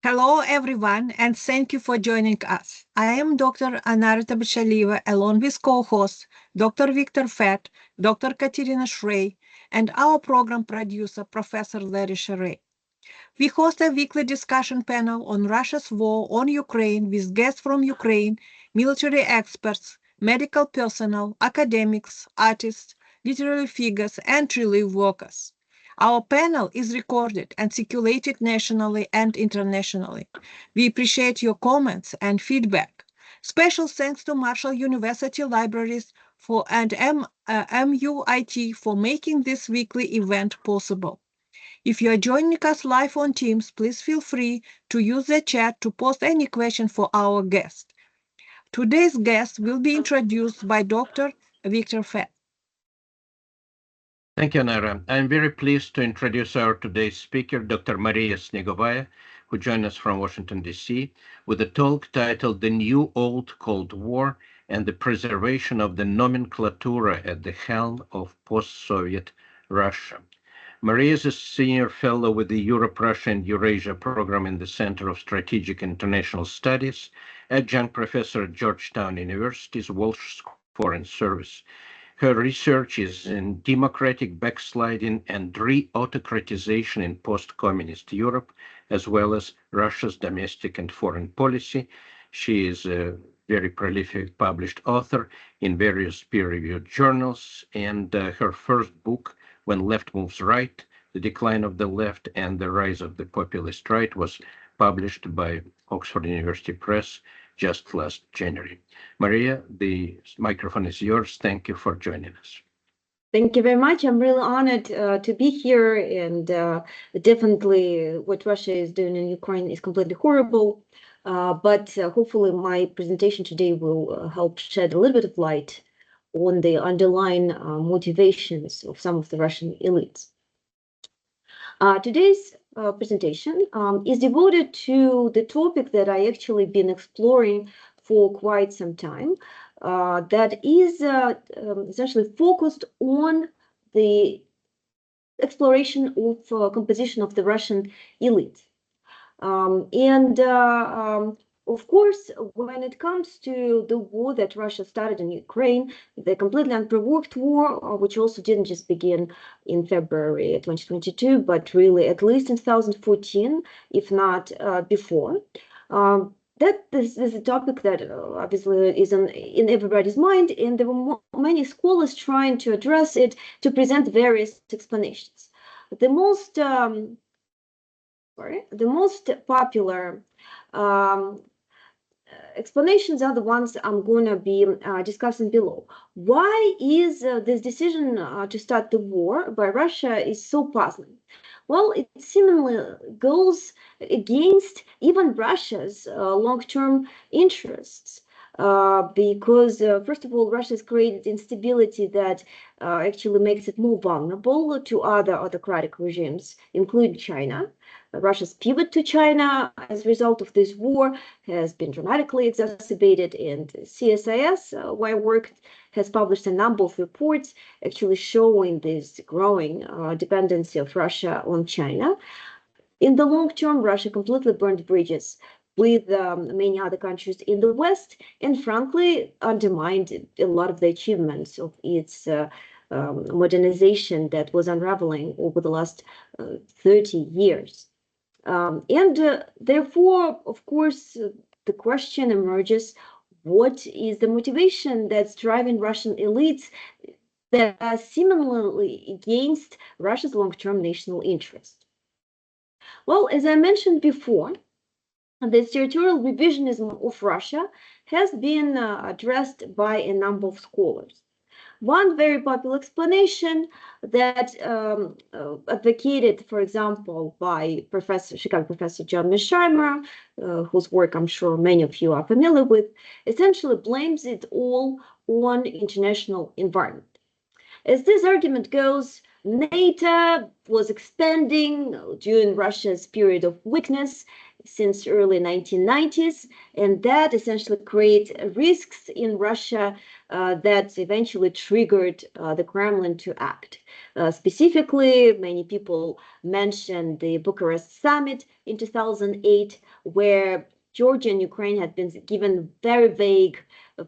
Hello, everyone, and thank you for joining us. I am Dr. Anarita Bashalieva, along with co-hosts Dr. Victor Fett, Dr. Katerina Shrey, and our program producer, Professor Larry Sherray. We host a weekly discussion panel on Russia's war on Ukraine with guests from Ukraine, military experts, medical personnel, academics, artists, literary figures, and relief workers. Our panel is recorded and circulated nationally and internationally. We appreciate your comments and feedback. Special thanks to Marshall University Libraries and MUIT for making this weekly event possible. If you are joining us live on Teams, please feel free to use the chat to post any question for our guest. Today's guest will be introduced by Dr. Victor Fett. Thank you, Nara. I'm very pleased to introduce our today's speaker, Dr. Maria Snegovaya, who joined us from Washington, D.C., with a talk titled The New Old Cold War and the Preservation of the Nomenklatura at the Helm of Post-Soviet Russia. Maria is a senior fellow with the Europe, Russia, and Eurasia Program in the Center of Strategic International Studies, Adjunct Professor at Georgetown University's Walsh Foreign Service. Her research is in democratic backsliding and re-autocratization in post-communist Europe, as well as Russia's domestic and foreign policy. She is a very prolific published author in various peer-reviewed journals, and her first book, When Left Moves Right, The Decline of the Left and the Rise of the Populist Right, was published by Oxford University Press just last January. Maria, the microphone is yours. Thank you for joining us. Thank you very much. I'm really honored to be here, and definitely what Russia is doing in Ukraine is completely horrible, but hopefully my presentation today will help shed a little bit of light on the underlying motivations of some of the Russian elites. Today's presentation is devoted to the topic that I actually been exploring for quite some time, that is essentially focused on the exploration of composition of the Russian elite. Of course, when it comes to the war that Russia started in Ukraine, the completely unprovoked war, which also didn't just begin in February 2022, but really at least in 2014, if not before. This is a topic that obviously is in everybody's mind, and there were many scholars trying to address it to present various explanations. The most popular explanations are the ones I'm going to be discussing below. Why is this decision to start the war by Russia is so puzzling? Well, it seemingly goes against even Russia's long-term interests. Because first of all, Russia has created instability that actually makes it more vulnerable to other autocratic regimes, including China. Russia's pivot to China as a result of this war has been dramatically exacerbated, and CSIS, where I worked, has published a number of reports actually showing this growing dependency of Russia on China. In the long term, Russia completely burned bridges with many other countries in the West, and frankly undermined a lot of the achievements of its modernization that was unraveling over the last 30 years. Therefore, of course, the question emerges, what is the motivation that's driving Russian elites that are seemingly against Russia's long-term national interest? Well, as I mentioned before, the territorial revisionism of Russia has been addressed by a number of scholars. One very popular explanation that advocated, for example, by Chicago Professor John Mearsheimer, whose work I'm sure many of you are familiar with, essentially blames it all on international environment. As this argument goes, NATO was expanding during Russia's period of weakness since early 1990s, and that essentially creates risks in Russia that eventually triggered the Kremlin to act. Specifically, many people mentioned the Bucharest summit in 2008, where Georgia and Ukraine had been given very vague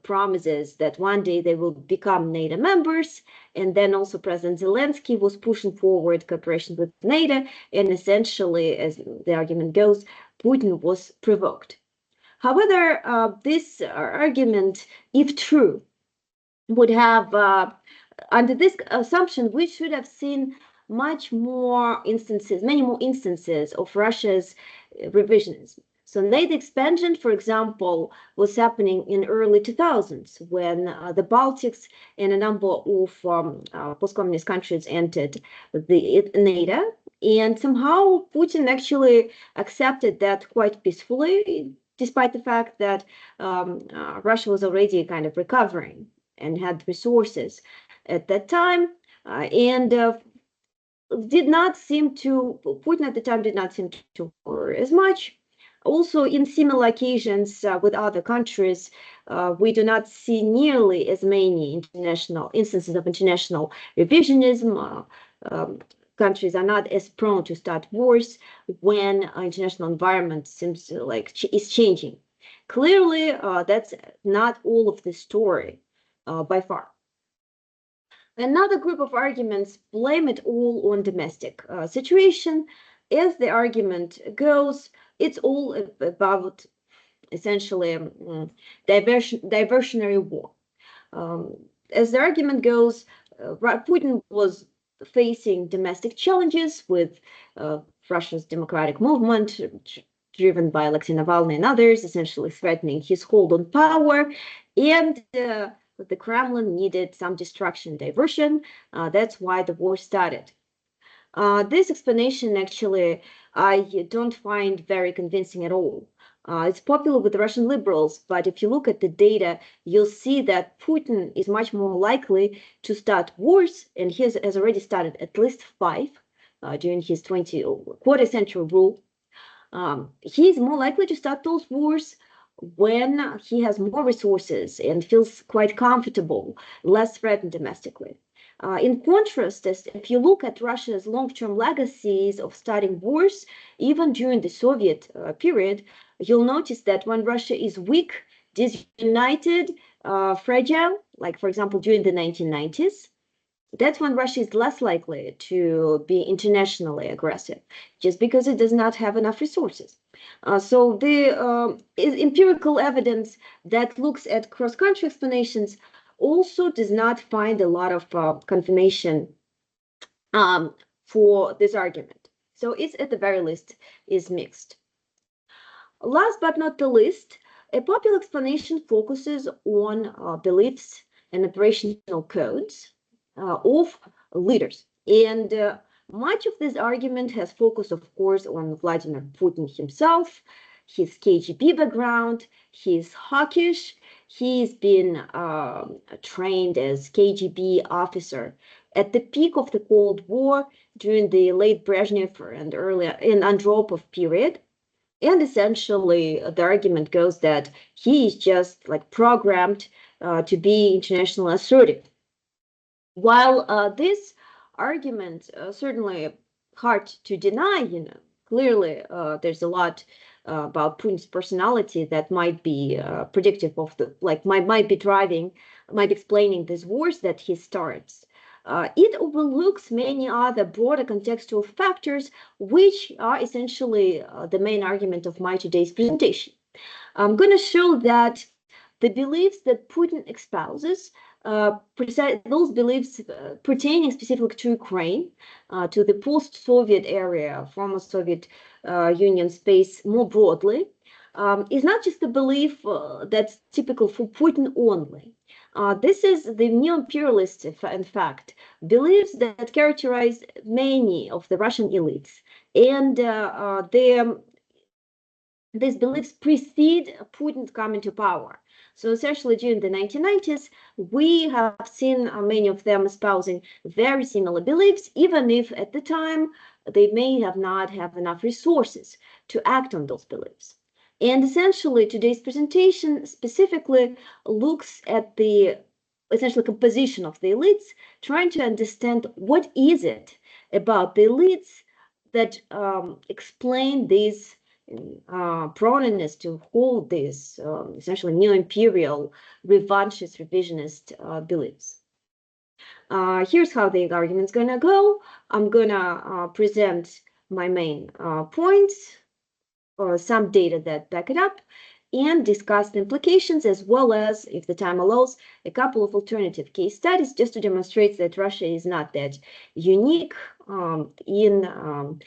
promises that one day they will become NATO members. And then also President Zelensky was pushing forward cooperation with NATO. And essentially, as the argument goes, Putin was provoked. However, this argument, if true, would have, under this assumption, we should have seen many more instances of Russia's revisionism. So NATO expansion, for example, was happening in early 2000s when the Baltics and a number of post-communist countries entered the NATO. And somehow Putin actually accepted that quite peacefully, despite the fact that Russia was already kind of recovering and had resources at that time, and did not seem to, Putin at the time did not seem to worry as much. Also, in similar occasions with other countries, we do not see nearly as many international instances of international revisionism. Countries are not as prone to start wars when international environment seems like is changing. Clearly, that's not all of the story by far. Another group of arguments blame it all on domestic situation. As the argument goes, it's all about essentially diversionary war. As the argument goes, Putin was facing domestic challenges with Russia's democratic movement, driven by Alexei Navalny and others, essentially threatening his hold on power, and the Kremlin needed some distraction, diversion. That's why the war started. This explanation, actually, I don't find very convincing at all. It's popular with the Russian liberals, but if you look at the data, you'll see that Putin is much more likely to start wars, and he has already started at least 5 during his quarter-century rule. He's more likely to start those wars when he has more resources and feels quite comfortable, less threatened domestically. In contrast, if you look at Russia's long-term legacies of starting wars, even during the Soviet period, you'll notice that when Russia is weak, disunited, fragile, like, for example, during the 1990s, that's when Russia is less likely to be internationally aggressive, just because it does not have enough resources. So the empirical evidence that looks at cross-country explanations also does not find a lot of confirmation for this argument. So it's at the very least is mixed. Last but not the least, a popular explanation focuses on beliefs and operational codes of leaders. And much of this argument has focused, of course, on Vladimir Putin himself, his KGB background. He's hawkish. He's been trained as KGB officer at the peak of the Cold War during the late Brezhnev and early Andropov period. And essentially, the argument goes that he is just like programmed to be internationally assertive. While this argument certainly hard to deny, clearly there's a lot about Putin's personality that might be predictive of might be explaining these wars that he starts. It overlooks many other broader contextual factors, which are essentially the main argument of my today's presentation. I'm going to show that the beliefs that Putin espouses, those beliefs pertaining specifically to Ukraine, to the post-Soviet area, former Soviet Union space more broadly, is not just a belief that's typical for Putin only. This is the neo-imperialist, in fact, beliefs that characterize many of the Russian elites. And these beliefs precede Putin's coming to power. So essentially, during the 1990s, we have seen many of them espousing very similar beliefs, even if at the time they may have not have enough resources to act on those beliefs. And essentially, today's presentation specifically looks at the essentially composition of the elites, trying to understand what is it about the elites that explain these proneness to hold these essentially neo-imperial, revanchist, revisionist beliefs. Here's how the argument's going to go. I'm going to present my main points, or some data that back it up, and discuss the implications, as well as, if the time allows, a couple of alternative case studies just to demonstrate that Russia is not that unique in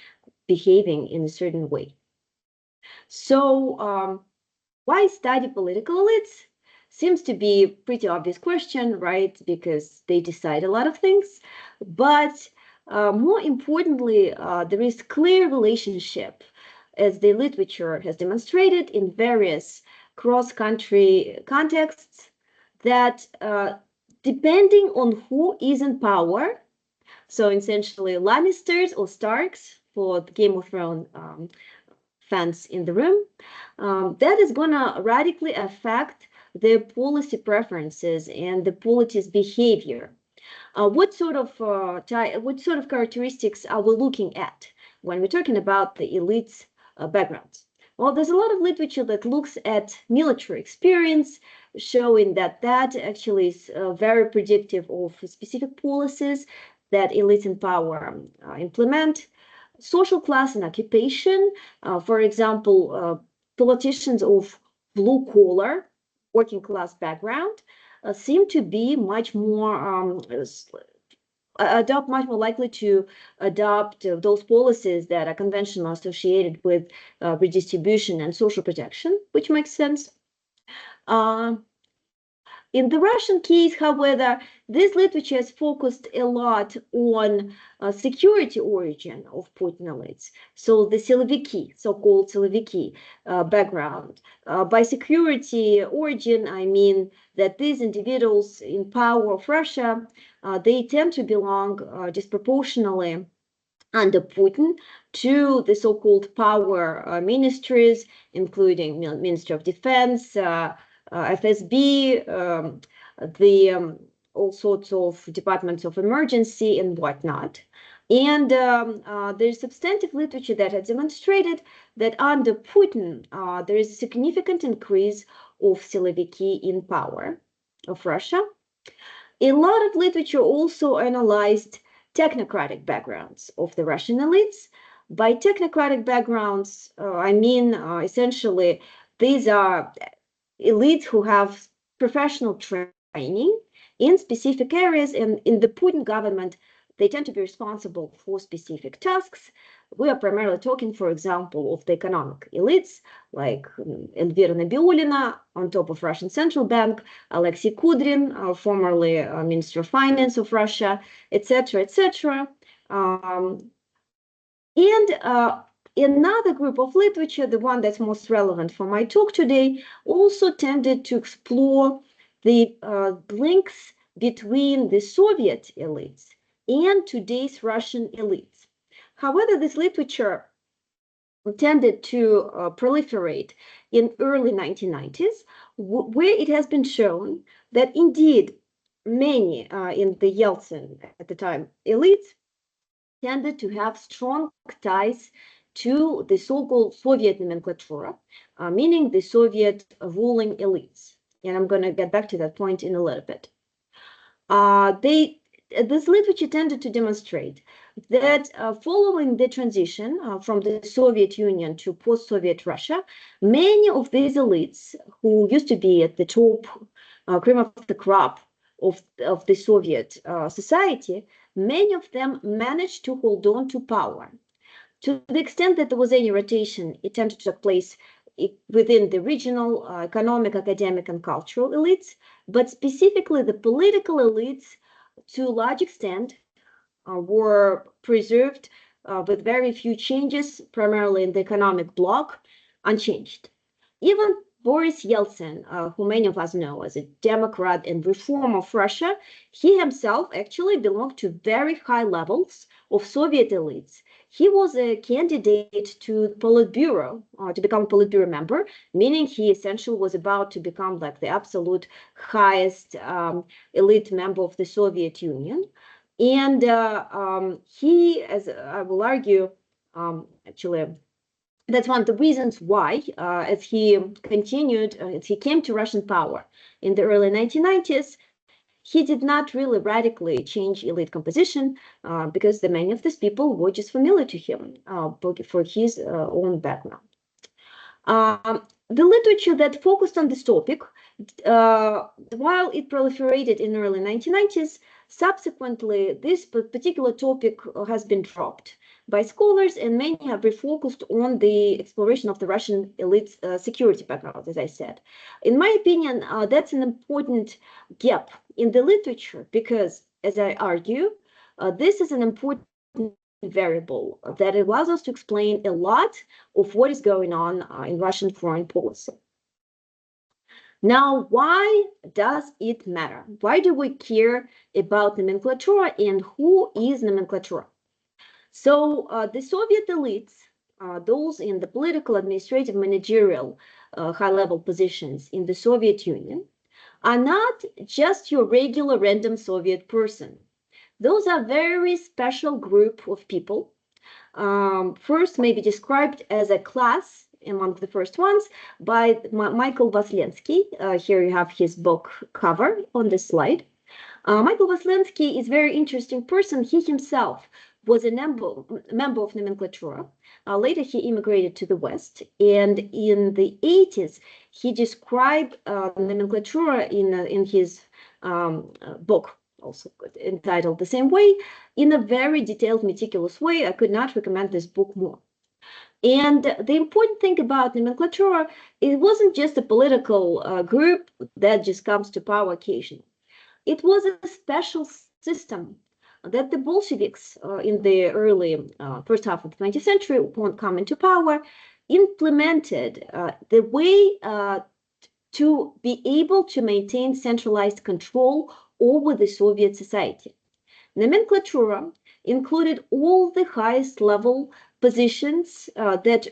behaving in a certain way. So why study political elites? Seems to be a pretty obvious question, right? Because they decide a lot of things. But more importantly, there is clear relationship, as the literature has demonstrated in various cross-country contexts, that depending on who is in power, so essentially Lannisters or Starks for the Game of Thrones fans in the room, that is going to radically affect their policy preferences and the policy's behavior. What sort of characteristics are we looking at when we're talking about the elites' backgrounds? Well, there's a lot of literature that looks at military experience, showing that that actually is very predictive of specific policies that elites in power implement. Social class and occupation, for example, politicians of blue collar, working class background seem to be much more much more likely to adopt those policies that are conventional associated with redistribution and social protection, which makes sense. In the Russian case, however, this literature has focused a lot on security origin of Putin elites. So the Siloviki, so-called Siloviki background. By security origin, I mean that these individuals in power of Russia, they tend to belong disproportionately under Putin to the so-called power ministries, including Ministry of Defense, FSB, all sorts of departments of emergency and whatnot. And there's substantive literature that has demonstrated that under Putin, there is a significant increase of Siloviki in power of Russia. A lot of literature also analyzed technocratic backgrounds of the Russian elites. By technocratic backgrounds, I mean essentially these are elites who have professional training in specific areas, and in the Putin government, they tend to be responsible for specific tasks. We are primarily talking, for example, of the economic elites, like Elvira Nabiulina on top of Russian Central Bank, Alexei Kudrin, formerly Minister of Finance of Russia, etc., etc. Another group of literature, the one that's most relevant for my talk today, also tended to explore the links between the Soviet elites and today's Russian elites. However, this literature tended to proliferate in early 1990s, where it has been shown that indeed many in the Yeltsin at the time elites tended to have strong ties to the so-called Soviet nomenklatura, meaning the Soviet ruling elites. And I'm going to get back to that point in a little bit. This literature tended to demonstrate that following the transition from the Soviet Union to post-Soviet Russia, many of these elites who used to be at the top, cream of the crop of the Soviet society, many of them managed to hold on to power. To the extent that there was any rotation, it tended to take place within the regional, economic, academic, and cultural elites, but specifically the political elites, to a large extent, were preserved with very few changes, primarily in the economic bloc, unchanged. Even Boris Yeltsin, who many of us know as a Democrat and reformer of Russia, he himself actually belonged to very high levels of Soviet elites. He was a candidate to the Politburo, to become a Politburo member, meaning he essentially was about to become like the absolute highest elite member of the Soviet Union. And he, as I will argue, actually, that's one of the reasons why, as he continued, as he came to Russian power in the early 1990s, he did not really radically change elite composition because many of these people were just familiar to him for his own background. The literature that focused on this topic, while it proliferated in the early 1990s, subsequently this particular topic has been dropped by scholars, and many have refocused on the exploration of the Russian elite's security background, as I said. In my opinion, that's an important gap in the literature because, as I argue, this is an important variable that allows us to explain a lot of what is going on in Russian foreign policy. Now, why does it matter? Why do we care about nomenklatura and who is nomenklatura? So the Soviet elites, those in the political, administrative, managerial, high-level positions in the Soviet Union, are not just your regular random Soviet person. Those are very special group of people. First, maybe described as a class among the first ones by Michael Vaslensky. Here you have his book cover on this slide. Michael Vaslensky is a very interesting person. He himself was a member of Nomenklatura. Later, he immigrated to the West, and in the 80s, he described Nomenklatura in his book, also entitled the same way, in a very detailed, meticulous way. I could not recommend this book more. And the important thing about Nomenklatura, it wasn't just a political group that just comes to power occasionally. It was a special system that the Bolsheviks in the early first half of the 20th century, upon coming to power, implemented the way to be able to maintain centralized control over the Soviet society. Nomenklatura included all the highest level positions that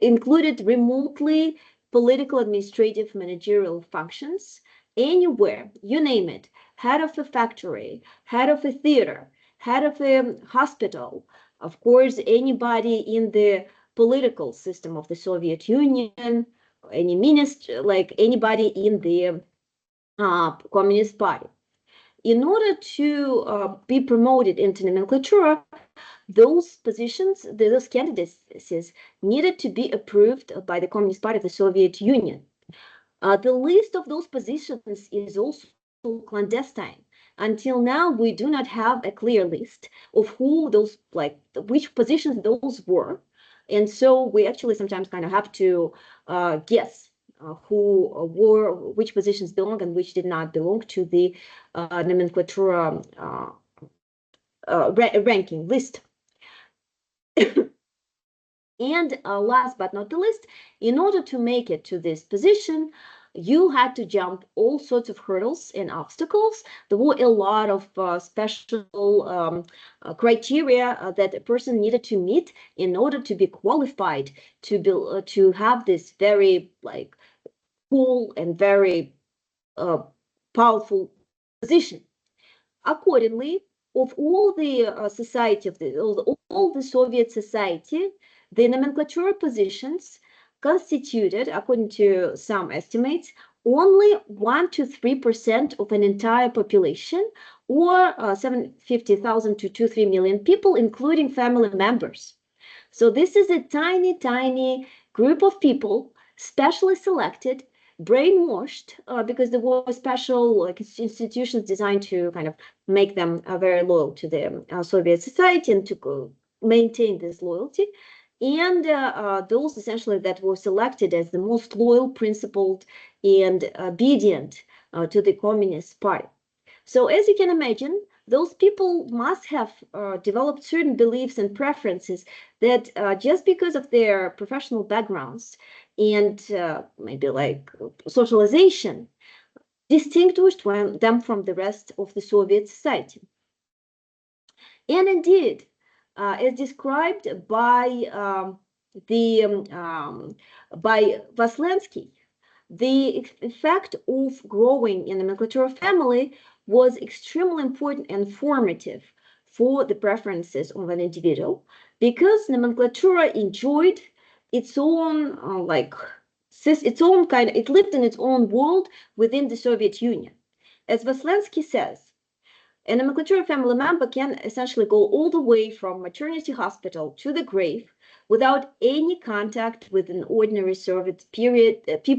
included remotely political, administrative, managerial functions anywhere, you name it, head of a factory, head of a theater, head of a hospital, of course, anybody in the political system of the Soviet Union, any minister, like anybody in the Communist Party. In order to be promoted into nomenklatura, those positions, those candidacies needed to be approved by the Communist Party of the Soviet Union. The list of those positions is also clandestine. Until now, we do not have a clear list of who those, like, which positions those were. And so we actually sometimes kind of have to guess which positions belong and which did not belong to the nomenklatura ranking list. And last but not the least, in order to make it to this position, you had to jump all sorts of hurdles and obstacles. There were a lot of special criteria that a person needed to meet in order to be qualified to have this very cool and very powerful position. Accordingly, of all the society of all the Soviet society, the nomenklatura positions constituted, according to some estimates, only 1 to 3% of an entire population, or 750,000 to 2-3 million people, including family members. So this is a tiny, tiny group of people, specially selected, brainwashed, because there were special institutions designed to kind of make them very loyal to the Soviet society and to maintain this loyalty. And those essentially that were selected as the most loyal, principled, and obedient to the Communist Party. So as you can imagine, those people must have developed certain beliefs and preferences that just because of their professional backgrounds and maybe like socialization distinguished them from the rest of the Soviet society. And indeed, as described by Vaslensky, the effect of growing in the nomenclatura family was extremely important and formative for the preferences of an individual because nomenclatura enjoyed its own it lived in its own world within the Soviet Union. As Vaslensky says, a nomenclatura family member can essentially go all the way from maternity hospital to the grave without any contact with an ordinary Soviet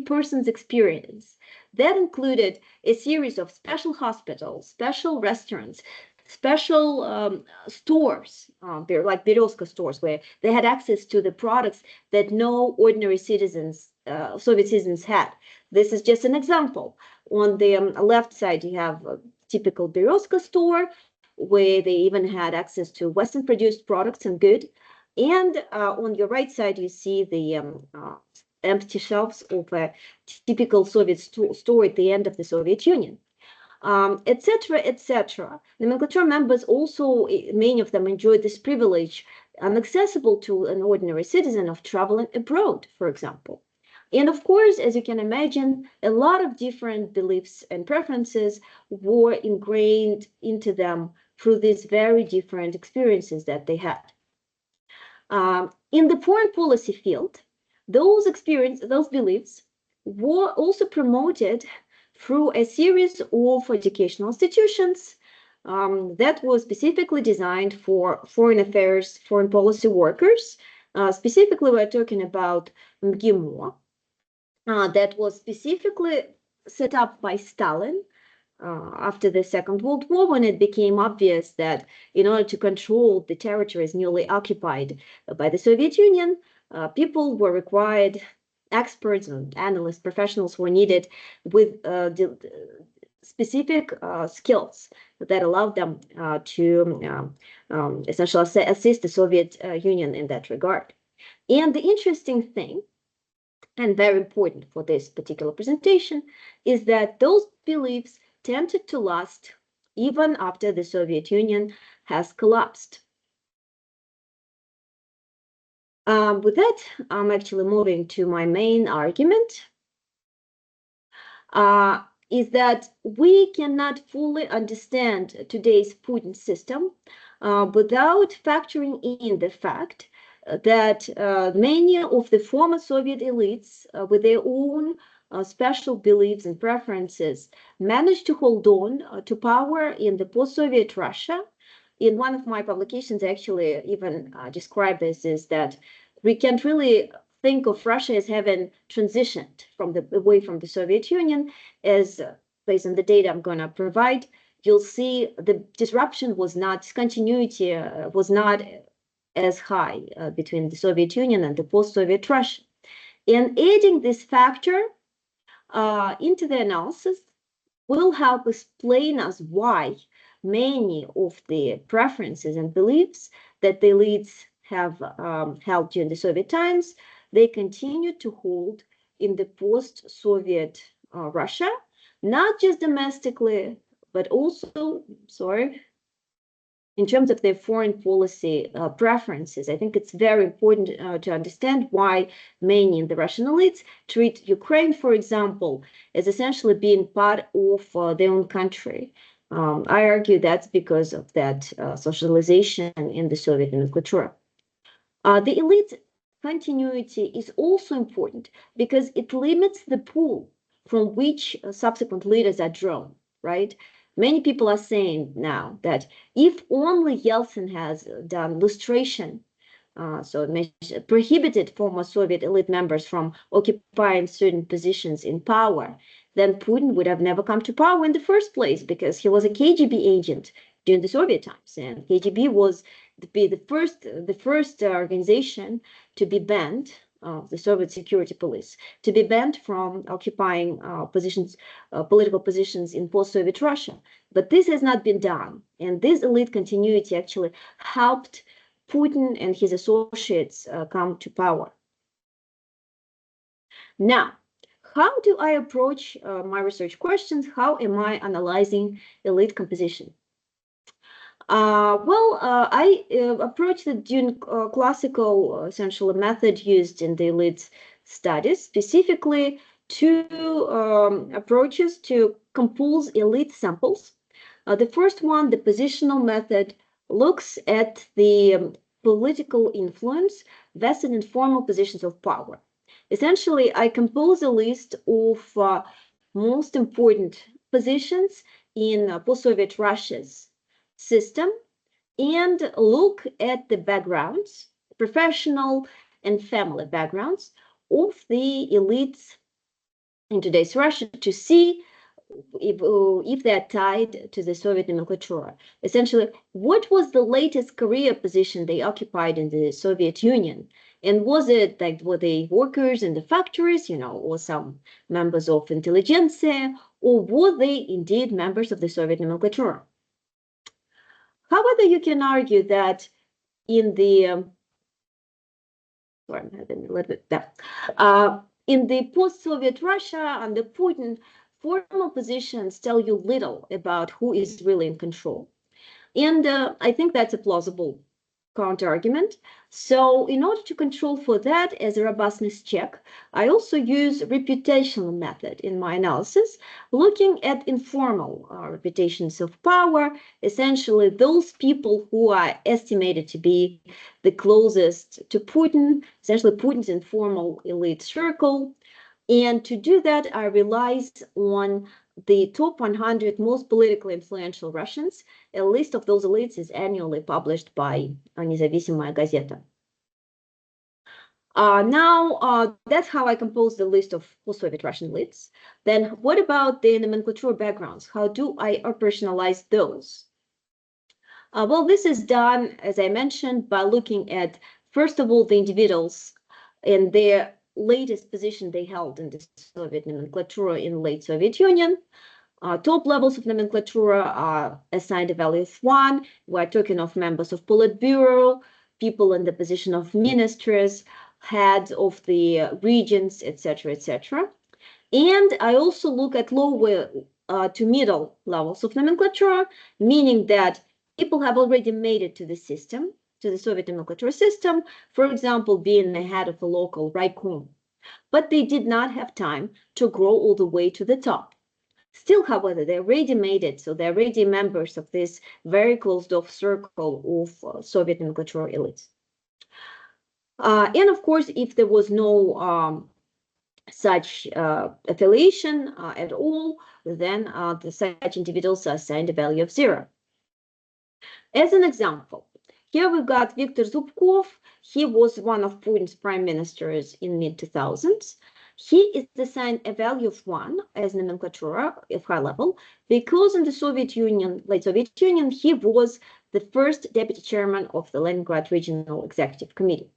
person's experience. That included a series of special hospitals, special restaurants, special stores, they're like Berezka stores, where they had access to the products that no ordinary citizens, Soviet citizens had. This is just an example. On the left side, you have typical Berezka store, where they even had access to Western produced products and good. And on your right side, you see the empty shelves of a typical Soviet store at the end of the Soviet Union, etc., etc. Nomenclature members also, many of them enjoyed this privilege, accessible to an ordinary citizen of traveling abroad, for example. And of course, as you can imagine, a lot of different beliefs and preferences were ingrained into them through these very different experiences that they had. In the foreign policy field, those beliefs were also promoted through a series of educational institutions that was specifically designed for foreign affairs, foreign policy workers. Specifically, we're talking about MGIMO, that was specifically set up by Stalin after the Second World War, when it became obvious that in order to control the territories newly occupied by the Soviet Union, people were required, experts and analysts, professionals were needed with specific skills that allowed them to essentially assist the Soviet Union in that regard. And the interesting thing, and very important for this particular presentation, is that those beliefs tended to last even after the Soviet Union has collapsed. With that, I'm actually moving to my main argument, is that we cannot fully understand today's Putin system without factoring in the fact that many of the former Soviet elites, with their own special beliefs and preferences, managed to hold on to power in the post-Soviet Russia. In one of my publications, I actually even describe this, is that we can't really think of Russia as having transitioned away from the Soviet Union, as based on the data I'm going to provide, you'll see the disruption was not, discontinuity was not as high between the Soviet Union and the post-Soviet Russia. And adding this factor into the analysis will help explain us why many of the preferences and beliefs that the elites have held during the Soviet times, they continue to hold in the post-Soviet Russia, not just domestically, but also, in terms of their foreign policy preferences. I think it's very important to understand why many in the Russian elites treat Ukraine, for example, as essentially being part of their own country. I argue that's because of that socialization in the Soviet nomenclatura. The elite continuity is also important because it limits the pool from which subsequent leaders are drawn, right? Many people are saying now that if only Yeltsin has done lustration, so it prohibited former Soviet elite members from occupying certain positions in power, then Putin would have never come to power in the first place, because he was a KGB agent during the Soviet times, and KGB was the first organization to be banned the Soviet security police, to be banned from occupying political positions in post-Soviet Russia. But this has not been done. And this elite continuity actually helped Putin and his associates come to power. Now, how do I approach my research questions? How am I analyzing elite composition? I approach it using classical, essentially, method used in the elite studies, specifically two approaches to compose elite samples. The first one, the positional method, looks at the political influence vested in formal positions of power. Essentially, I compose a list of most important positions in post-Soviet Russia's system and look at the backgrounds, professional and family backgrounds of the elites in today's Russia to see if they're tied to the Soviet nomenklatura. Essentially, what was the latest career position they occupied in the Soviet Union? And was it like, were they workers in the factories, or some members of intelligentsia, or were they indeed members of the Soviet nomenklatura? However, you can argue that in the in the post-Soviet Russia under Putin, formal positions tell you little about who is really in control. And I think that's a plausible counter-argument. So in order to control for that as a robustness check, I also use reputational method in my analysis, looking at informal reputations of power, essentially those people who are estimated to be the closest to Putin, essentially Putin's informal elite circle. And to do that, I relies on the top 100 most politically influential Russians. A list of those elites is annually published by Независимая газета. That's how I compose the list of post-Soviet Russian elites. Then what about the nomenclature backgrounds? How do I operationalize those? This is done, as I mentioned, by looking at, first of all, the individuals and their latest position they held in the Soviet nomenclatura in late Soviet Union. Top levels of nomenclatura are assigned a value of 1. We're talking of members of Politburo, people in the position of ministers, heads of the regions, etc., etc. And I also look at lower to middle levels of nomenclatura, meaning that people have already made it to the system, to the Soviet nomenclature system, for example, being the head of a local raikom. But they did not have time to grow all the way to the top. Still, however, they already made it, so they're already members of this very closed-off circle of Soviet nomenclature elites. And of course, if there was no such affiliation at all, then such individuals are assigned a value of 0. As an example, here we've got Viktor Zubkov. He was one of Putin's prime ministers in mid-2000s. He is assigned a value of 1 as nomenclatura of high level because in the Soviet Union, late Soviet Union, he was the first deputy chairman of the Leningrad Regional Executive Committee.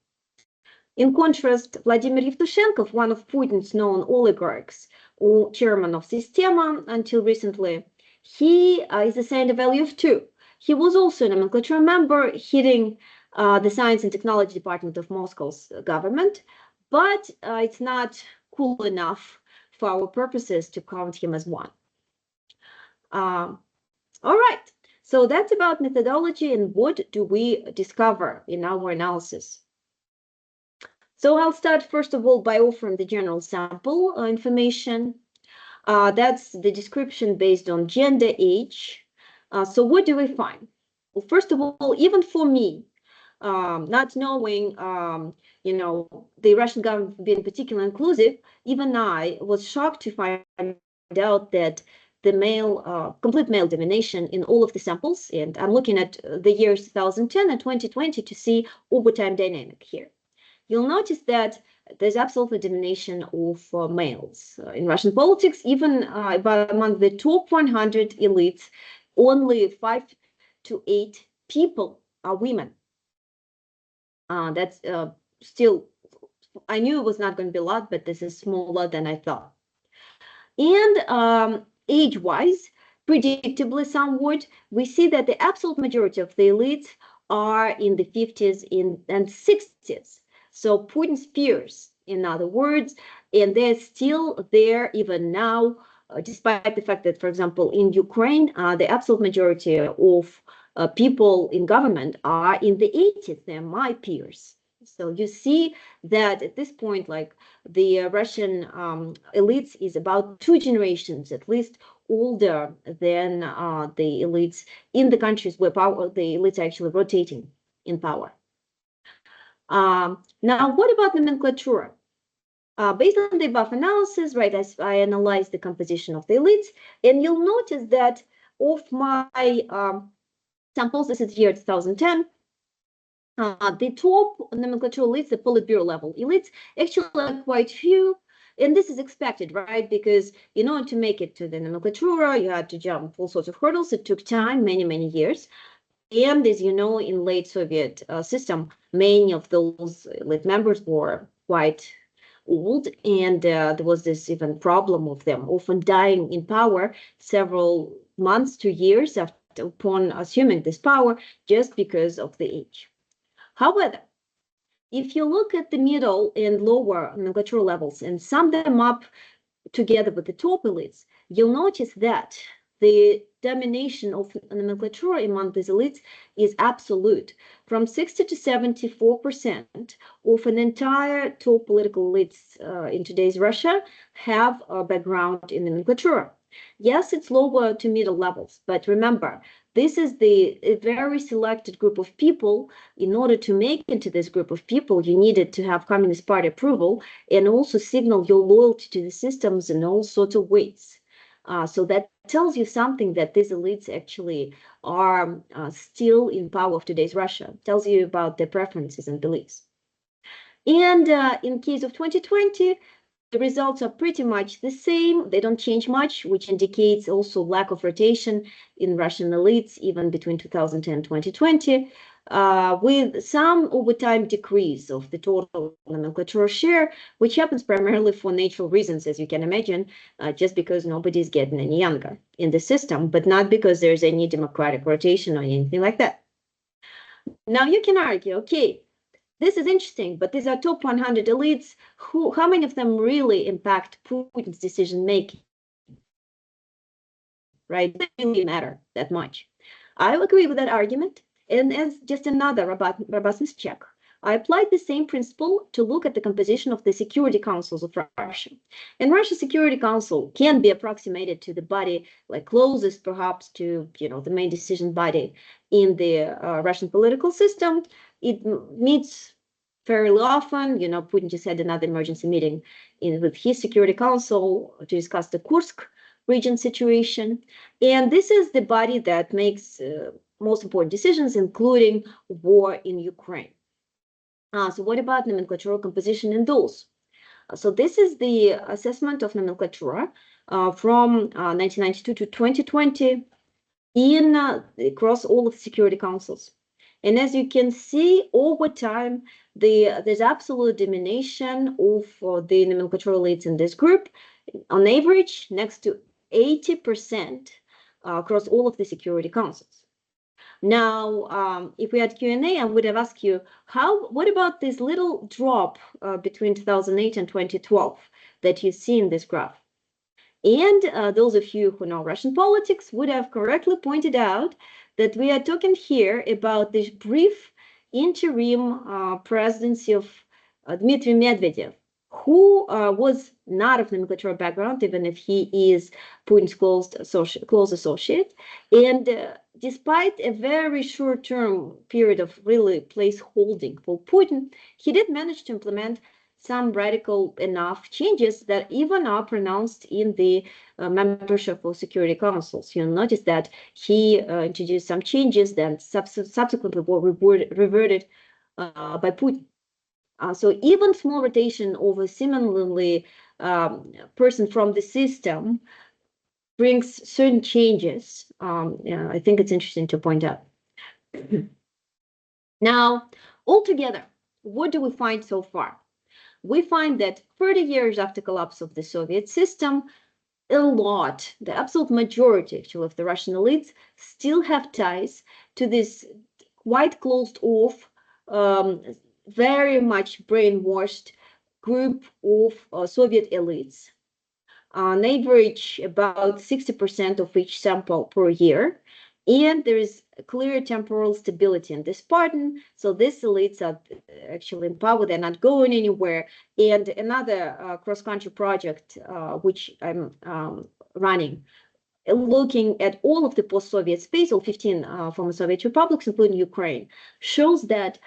In contrast, Vladimir Yevtushenkov, one of Putin's known oligarchs, or chairman of Sistema until recently, he is assigned a value of 2. He was also a nomenclature member heading the Science and Technology Department of Moscow's government, but it's not cool enough for our purposes to count him as 1. All right, so that's about methodology and what do we discover in our analysis. So I'll start first of all by offering the general sample information. That's the description based on gender, age. So what do we find? Well, first of all, even for me, not knowing, the Russian government being particularly inclusive, even I was shocked to find out that the complete male domination in all of the samples, and I'm looking at the years 2010 and 2020 to see overtime dynamic here. You'll notice that there's absolutely domination of males in Russian politics, even among the top 100 elites, only 5 to 8 people are women. That's still I knew it was not going to be a lot, but this is smaller than I thought. And age-wise, predictably somewhat, we see that the absolute majority of the elites are in the 50s and 60s. So Putin's peers, in other words, and they're still there even now, despite the fact that, for example, in Ukraine, the absolute majority of people in government are in the 80s. They're my peers. So you see that at this point, like the Russian elites is about 2 generations at least older than the elites in the countries where the elites are actually rotating in power. Now, what about nomenclatura? Based on the above analysis, right, as I analyzed the composition of the elites, and you'll notice that of my samples, this is year 2010, the top nomenclature elites, the Politburo level elites, actually are quite few. And this is expected, right? Because in order to make it to the nomenclatura, you had to jump all sorts of hurdles. It took time, many, many years. And as you know, in late Soviet system, many of those elite members were quite old. And there was this even problem of them often dying in power several months to years upon assuming this power just because of the age. However, if you look at the middle and lower nomenclature levels and sum them up together with the top elites, you'll notice that the domination of nomenclature among these elites is absolute. From 60 to 74% of an entire top political elites in today's Russia have a background in nomenclature. Yes, it's lower to middle levels, but remember, this is a very selected group of people. In order to make into this group of people, you needed to have Communist Party approval and also signal your loyalty to the systems in all sorts of ways. So that tells you something that these elites actually are still in power of today's Russia. Tells you about their preferences and beliefs. And in case of 2020, the results are pretty much the same. They don't change much, which indicates also lack of rotation in Russian elites, even between 2010 and 2020, with some over time decrease of the total nomenclature share, which happens primarily for natural reasons, as you can imagine, just because nobody's getting any younger in the system, but not because there's any democratic rotation or anything like that. Now you can argue, okay, this is interesting, but these are top 100 elites. How many of them really impact Putin's decision making? Right? It doesn't really matter that much. I agree with that argument. And as just another robustness check, I applied the same principle to look at the composition of the security councils of Russia. And Russia's Security Council can be approximated to the body, like closest perhaps to the main decision body in the Russian political system. It meets fairly often. Putin just had another emergency meeting with his Security Council to discuss the Kursk region situation. And this is the body that makes most important decisions, including war in Ukraine. So what about nomenclatural composition in those? So this is the assessment of nomenclatura from 1992 to 2020 across all of the security councils. And as you can see, over time, there's absolute domination of the nomenclatural elites in this group, on average, next to 80% across all of the security councils. Now, if we had Q&A, I would have asked you, what about this little drop between 2008 and 2012 that you see in this graph? And those of you who know Russian politics would have correctly pointed out that we are talking here about this brief interim presidency of Dmitry Medvedev, who was not of nomenclature background, even if he is Putin's close associate. And despite a very short-term period of really place-holding for Putin, he did manage to implement some radical enough changes that even are pronounced in the membership of security councils. You'll notice that he introduced some changes that subsequently were reverted by Putin. So even small rotation of a similarly person from the system brings certain changes. I think it's interesting to point out. Now, altogether, what do we find so far? we find that 30 years after collapse of the Soviet system, the absolute majority actually of the Russian elites still have ties to this quite closed off, very much brainwashed group of Soviet elites. On average, about 60% of each sample per year. And there is clear temporal stability in this pattern. So these elites are actually in power, they're not going anywhere. And another cross-country project, which I'm running, looking at all of the post-Soviet space, all 15 former Soviet republics, including Ukraine, shows that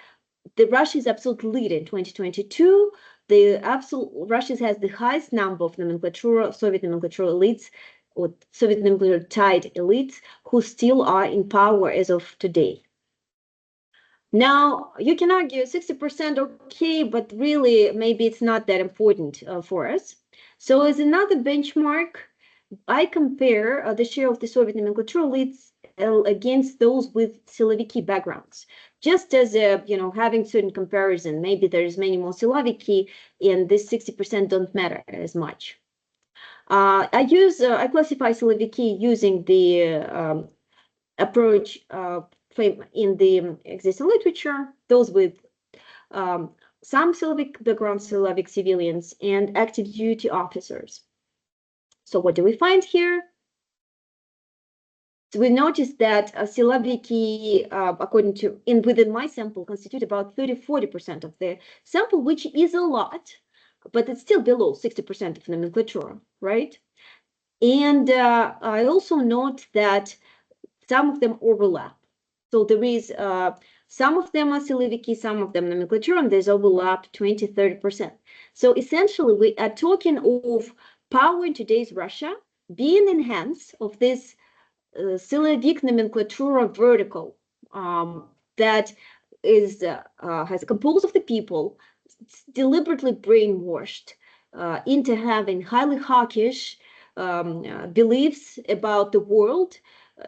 the Russia is absolute leader in 2022. Russia has the highest number of Soviet nomenclature elites or Soviet nomenclature tied elites who still are in power as of today. Now, you can argue 60% okay, but really maybe it's not that important for us. So as another benchmark, I compare the share of the Soviet nomenclature elites against those with Siloviki backgrounds. Just as having certain comparison, maybe there's many more Siloviki, and this 60% don't matter as much. I classify Siloviki using the approach in the existing literature, those with some Slavic background, Slavic civilians, and active duty officers. So what do we find here? So we notice that Siloviki, according to, within my sample, constitute about 30-40% of the sample, which is a lot, but it's still below 60% of nomenclature, right? And I also note that some of them overlap. So there is, some of them are Siloviki, some of them nomenclature, and there's overlap 20-30%. So essentially, we are talking of power in today's Russia being in hands of this Silovik nomenclatura vertical that is has composed of the people deliberately brainwashed into having highly hawkish beliefs about the world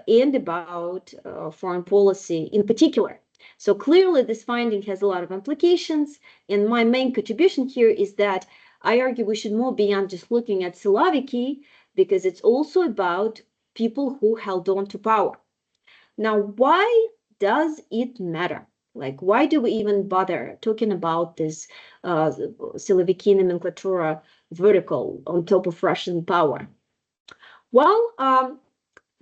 and about foreign policy in particular. So clearly this finding has a lot of implications, and my main contribution here is that I argue we should move beyond just looking at Siloviki, because it's also about people who held on to power. Now, why does it matter? Like, why do we even bother talking about this Siloviki nomenclatura vertical on top of Russian power? Well,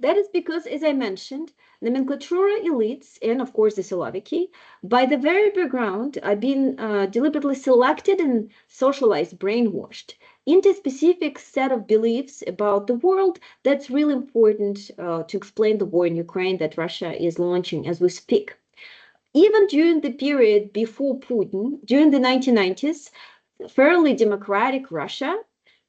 that is because, as I mentioned, nomenclatura elites, and of course the Siloviki, by the very background, are being deliberately selected and socialized, brainwashed into a specific set of beliefs about the world that's really important to explain the war in Ukraine that Russia is launching as we speak. Even during the period before Putin, during the 1990s, fairly democratic Russia,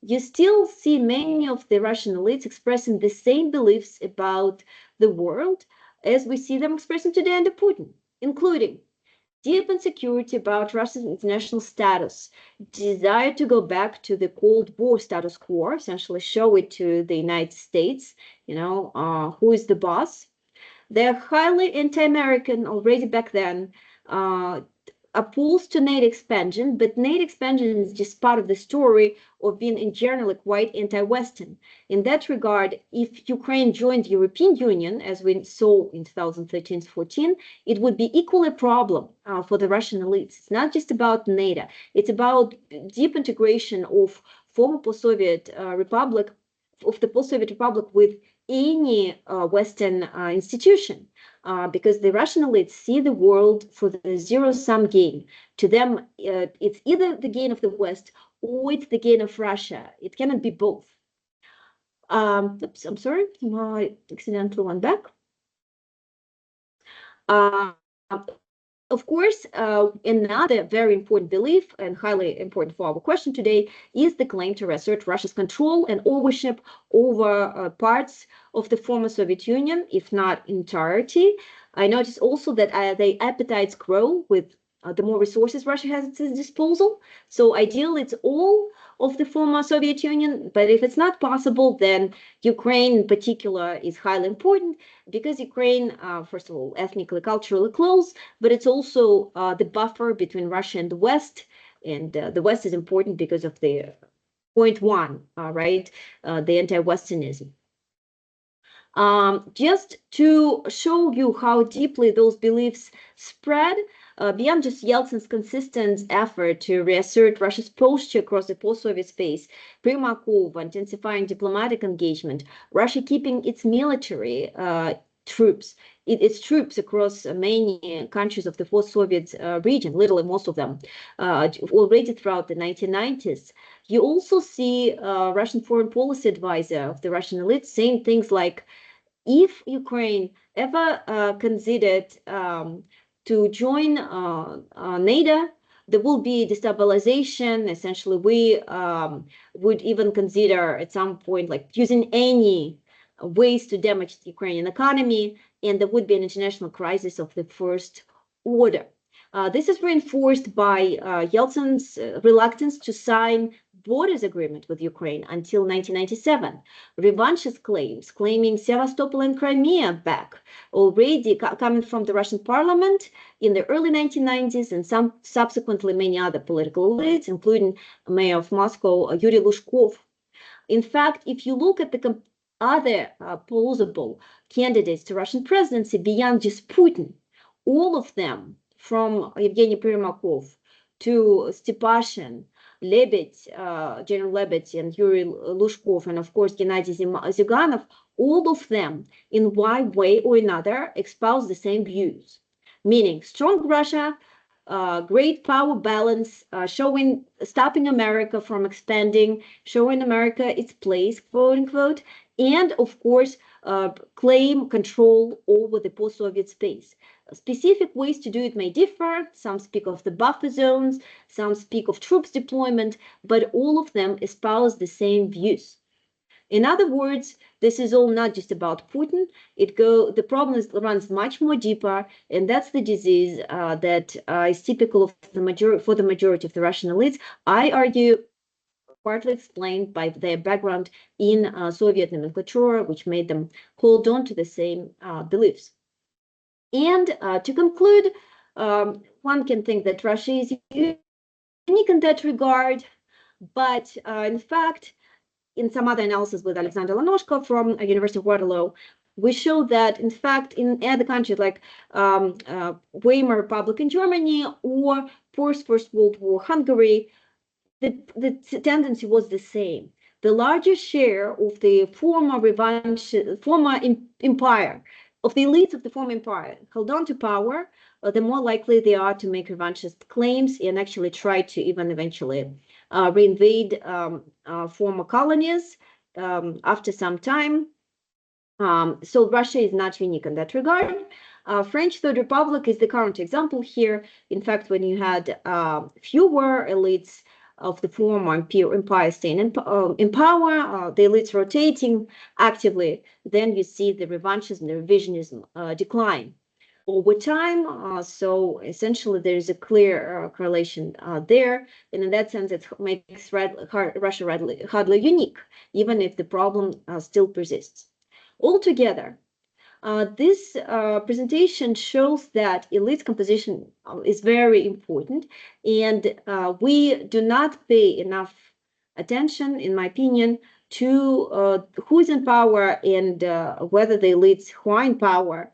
you still see many of the Russian elites expressing the same beliefs about the world as we see them expressing today under Putin, including deep insecurity about Russia's international status, desire to go back to the Cold War status quo, essentially show it to the United States, who is the boss. They're highly anti-American already back then, opposed to NATO expansion, but NATO expansion is just part of the story of being in general quite anti-Western. In that regard, if Ukraine joined the European Union, as we saw in 2013-14, it would be equally a problem for the Russian elites. It's not just about NATO. It's about deep integration of former post-Soviet republic, of the post-Soviet republic with any Western institution. Because the Russian elites see the world for the zero-sum game. To them, it's either the gain of the West or it's the gain of Russia. It cannot be both. Oops, I'm sorry, I accidentally went back. Of course, another very important belief and highly important for our question today is the claim to reassert Russia's control and ownership over parts of the former Soviet Union, if not entirety. I notice also that the appetites grow with the more resources Russia has at its disposal. So ideally, it's all of the former Soviet Union, but if it's not possible, then Ukraine in particular is highly important because Ukraine, first of all, ethnically, culturally close, but it's also the buffer between Russia and the West. And the West is important because of the point one, right? The anti-Westernism. Just to show you how deeply those beliefs spread, beyond just Yeltsin's consistent effort to reassert Russia's posture across the post-Soviet space, Primakov intensifying diplomatic engagement, Russia keeping its military its troops across many countries of the post-Soviet region, literally most of them, already throughout the 1990s. You also see Russian foreign policy advisor of the Russian elite saying things like, if Ukraine ever considered to join NATO, there will be destabilization. Essentially, we would even consider at some point like using any ways to damage the Ukrainian economy, and there would be an international crisis of the first order. This is reinforced by Yeltsin's reluctance to sign borders agreement with Ukraine until 1997. Revanchist claims, claiming Sevastopol and Crimea back, already coming from the Russian parliament in the early 1990s, and subsequently many other political elites, including Mayor of Moscow, Yuri Lushkov. In fact, if you look at the other plausible candidates to Russian presidency beyond just Putin, all of them, from Evgeny Primakov to Stepashin, Lebed, General Lebed, and Yuri Lushkov, and of course Gennady Zyuganov, all of them in one way or another espouse the same views, meaning strong Russia, great power balance, stopping America from expanding, showing America its place, quote unquote, and of course claim control over the post-Soviet space. Specific ways to do it may differ. Some speak of the buffer zones, some speak of troops deployment, but all of them espouse the same views. In other words, this is all not just about Putin. The problem runs much more deeper, and that's the disease that is typical of for the majority of the Russian elites. I argue partly explained by their background in Soviet nomenclatura, which made them hold on to the same beliefs. And to conclude, one can think that Russia is unique in that regard, but in fact, in some other analysis with Alexander Lanoshko from University of Waterloo, we show that, in fact, in other countries like Weimar Republic in Germany or post-First World War Hungary, the tendency was the same. The larger share of the former empire, of the elites of the former empire, held on to power, the more likely they are to make revanchist claims and actually try to even eventually reinvade former colonies after some time. So Russia is not unique in that regard. French Third Republic is the current example here. In fact, when you had fewer elites of the former empire staying in power, the elites rotating actively, then you see the revanchism, the revisionism decline over time. So essentially, there is a clear correlation there. And in that sense, it makes Russia hardly unique, even if the problem still persists. Altogether, this presentation shows that elite composition is very important, and we do not pay enough attention, in my opinion, to who is in power and whether the elites who are in power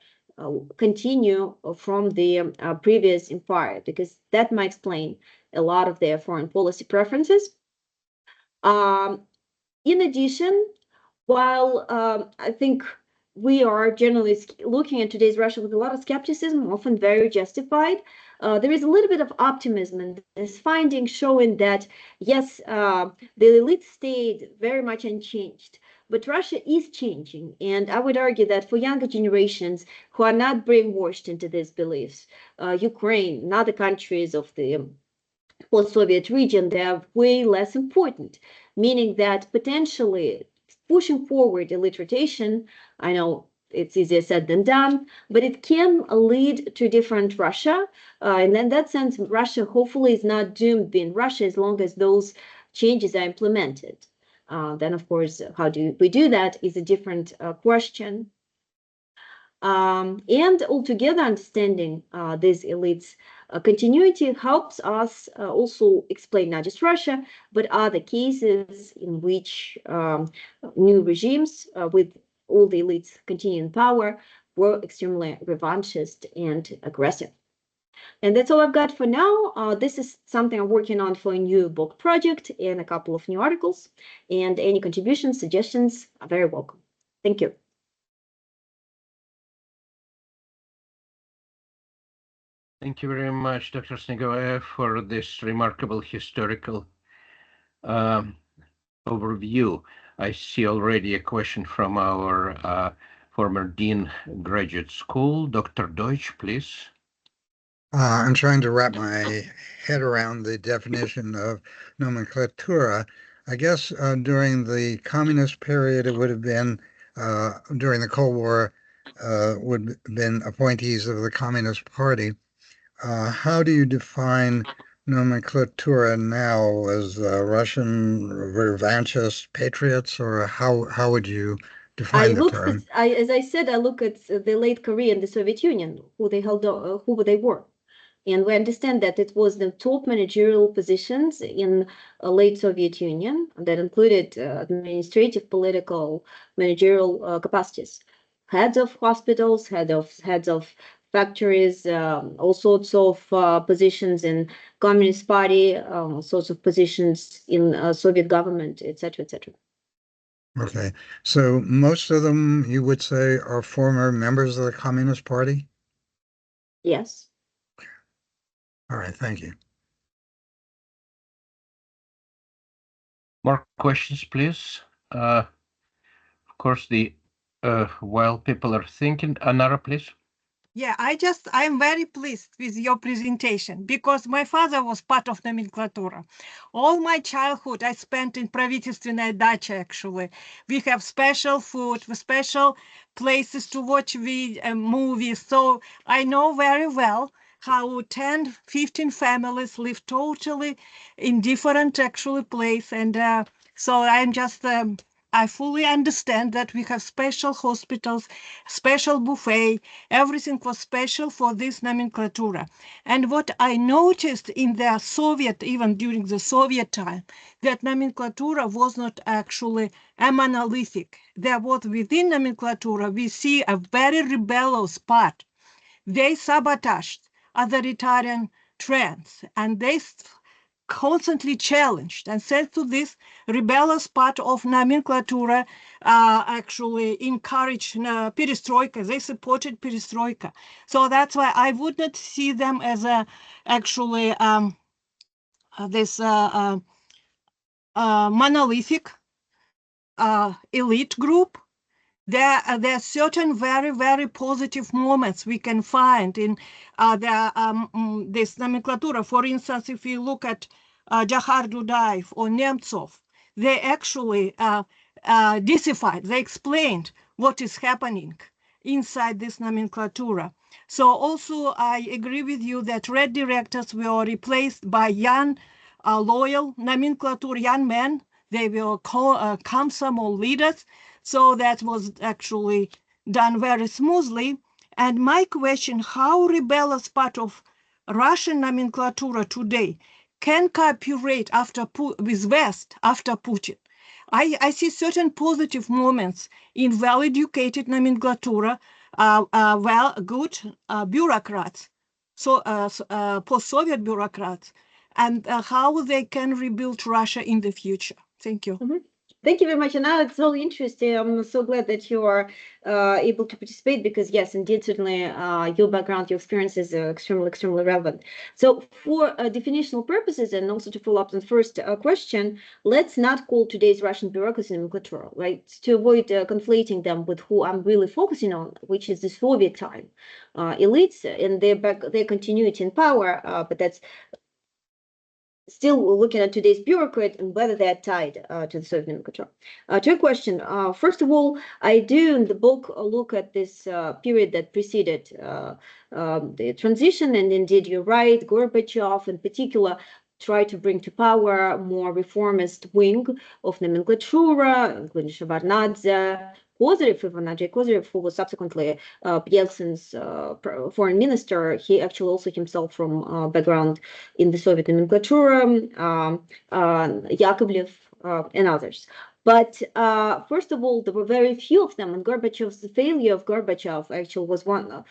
continue from the previous empire, because that might explain a lot of their foreign policy preferences. In addition, while I think we are generally looking at today's Russia with a lot of skepticism, often very justified, there is a little bit of optimism in this finding, showing that, yes, the elite stayed very much unchanged, but Russia is changing. And I would argue that for younger generations who are not brainwashed into these beliefs, Ukraine and other countries of the post-Soviet region, they are way less important, meaning that potentially pushing forward elite rotation, I know it's easier said than done, but it can lead to different Russia. And in that sense, Russia hopefully is not doomed being Russia as long as those changes are implemented. Then, of course, how do we do that is a different question. And altogether, understanding these elites Continuity helps us also explain not just Russia, but other cases in which new regimes with all the elites continuing in power were extremely revanchist and aggressive. And that's all I've got for now. This is something I'm working on for a new book project and a couple of new articles. And any contributions, suggestions are very welcome. Thank you. Thank you very much, Dr. Snegovaya, for this remarkable historical overview. I see already a question from our former Dean Graduate School. Dr. Deutsch, please. I'm trying to wrap my head around the definition of nomenklatura. I guess during the communist period, it would have been, during the Cold War, would have been appointees of the Communist Party. How do you define nomenklatura now, as Russian revanchist patriots, or how would you define the term? As I said, I look at the late Korea and the Soviet Union, who they were. And we understand that it was the top managerial positions in late Soviet Union that included administrative, political, managerial capacities. Heads of hospitals, heads of factories, all sorts of positions in Communist Party, all sorts of positions in Soviet government, etc., etc. Okay, so most of them, you would say, are former members of the Communist Party? Yes. All right, thank you. More questions, please. Of course, while people are thinking, Anara, please. Yeah, I'm very pleased with your presentation because my father was part of Nomenklatura. All my childhood I spent in Pravительственная dacha, actually. We have special food, special places to watch movies. So I know very well how 10, 15 families live totally in different actually place. And so I fully understand that we have special hospitals, special buffet, everything was special for this nomenklatura. And what I noticed in the Soviet, even during the Soviet time, that nomenklatura was not actually a monolithic. There was within nomenklatura, we see a very rebellious part. They sabotaged authoritarian trends and they constantly challenged, and thanks to this rebellious part of nomenklatura actually encouraged perestroika. They supported perestroika. So that's why I would not see them as this monolithic elite group. There are certain very, very positive moments we can find in this nomenklatura. For instance, if you look at Jahar Dudayev or Nemtsov, they actually deciphered, they explained what is happening inside this nomenklatura. So also I agree with you that red directors were replaced by young, loyal nomenklatura, young men. They will Komsomol leaders. So that was actually done very smoothly. And my question, how rebellious part of Russian nomenklatura today can cooperate with West after Putin? I see certain positive moments in well-educated nomenklatura, good bureaucrats, so post-Soviet bureaucrats, and how they can rebuild Russia in the future. Thank you. Mm-hmm. Thank you very much. And now it's so interesting. I'm so glad that you are able to participate because, yes, indeed, certainly your background, your experience is extremely, extremely relevant. So for definitional purposes and also to follow up on the first question, let's not call today's Russian bureaucracy nomenklatura, right? To avoid conflating them with who I'm really focusing on, which is the Soviet time elites and their continuity in power, but that's still looking at today's bureaucrat and whether they're tied to the Soviet nomenklatura. To your question, first of all, I do in the book look at this period that preceded the transition, and indeed you're right, Gorbachev in particular tried to bring to power more reformist wing of nomenklatura, including Shevardnadze, Kozyrev, even Andrei Kozyrev, who was subsequently Yeltsin's foreign minister, he actually also himself from background in the Soviet nomenklatura, Yakovlev, and others. But first of all, there were very few of them, and Gorbachev's failure of Gorbachev actually was one.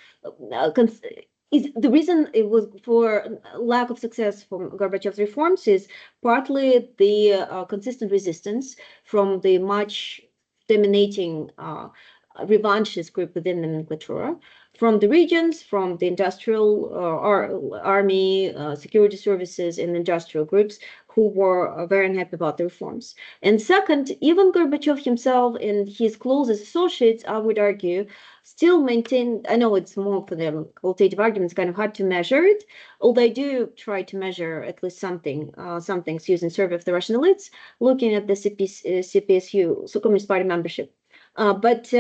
Is the reason it was for lack of success from Gorbachev's reforms is partly the consistent resistance from the much dominating revanchist group within the nomenklatura, from the regions, from the industrial army, security services, and industrial groups who were very unhappy about the reforms. And second, even Gorbachev himself and his closest associates, I would argue, still maintain, I know it's more for them qualitative arguments, kind of hard to measure it, although I do try to measure at least something, some things using survey of the Russian elites, looking at the CPSU, so Communist Party membership. But